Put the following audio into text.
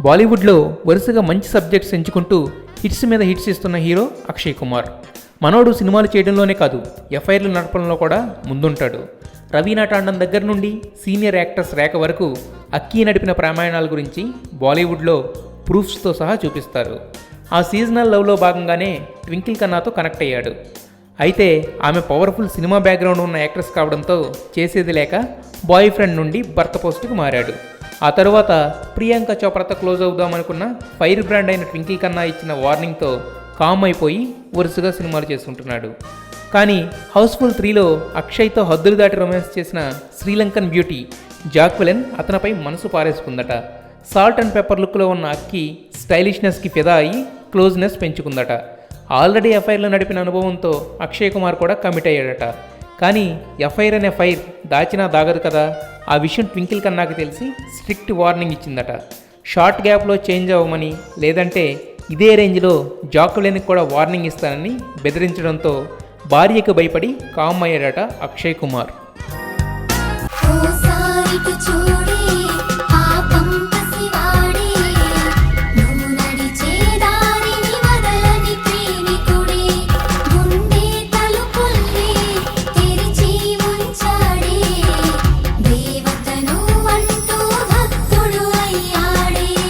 బాలీవుడ్లో వరుసగా మంచి సబ్జెక్ట్స్ ఎంచుకుంటూ హిట్స్ మీద హిట్స్ ఇస్తున్న హీరో అక్షయ్ కుమార్. మనోడు సినిమాలు చేయడంలోనే కాదు, ఎఫ్ఐఆర్లు నడపడంలో కూడా ముందుంటాడు. రవీనా టాండన్ దగ్గర నుండి సీనియర్ యాక్టర్స్ రేఖ వరకు అక్కీ నడిపిన ప్రమాణాల గురించి బాలీవుడ్లో ప్రూఫ్స్తో సహా చూపిస్తారు. ఆ సీజనల్ లవ్లో భాగంగానే ట్వింకిల్ ఖన్నాతో కనెక్ట్ అయ్యాడు. అయితే ఆమె పవర్ఫుల్ సినిమా బ్యాక్గ్రౌండ్ ఉన్న యాక్ట్రెస్ కావడంతో చేసేది లేక బాయ్ ఫ్రెండ్ నుండి భర్త పోస్టుకు మారాడు. ఆ తరువాత ప్రియాంక చోప్రాతో క్లోజ్ అవుదామనుకున్న ఫైర్ బ్రాండ్ అయిన ట్వింకిల్ ఖన్నా ఇచ్చిన వార్నింగ్తో కామ్ అయిపోయి వరుసగా సినిమాలు చేసుకుంటున్నాడు. కానీ హౌస్ఫుల్ 3లో అక్షయ్తో హద్దులు దాటి రొమాన్స్ చేసిన శ్రీలంకన్ బ్యూటీ జాక్వెలిన్ అతనిపై మనసు పారేసుకుందట. సాల్ట్ అండ్ పెప్పర్ లుక్లో ఉన్న అక్కి స్టైలిష్నెస్కి ఫిదా అయ్యి క్లోజ్నెస్ పెంచుకుందట. ఆల్రెడీ ఎఫ్ఐఆర్లో నడిపిన అనుభవంతో అక్షయ్ కుమార్ కూడా కమిట్ అయ్యాడట. కానీ ఎఫ్ఐఆర్ అనే ఫైర్ దాచినా దాగదు కదా. ఆ విషయం ట్వింకిల్ ఖన్నాకి తెలిసి స్ట్రిక్ట్ వార్నింగ్ ఇచ్చిందట. షార్ట్ గ్యాప్లో చేంజ్ అవ్వమని, లేదంటే ఇదే రేంజ్లో జాక్వెలిన్కి కూడా వార్నింగ్ ఇస్తానని బెదిరించడంతో భార్యకు భయపడి కామ్ అయ్యాడట అక్షయ్ కుమార్.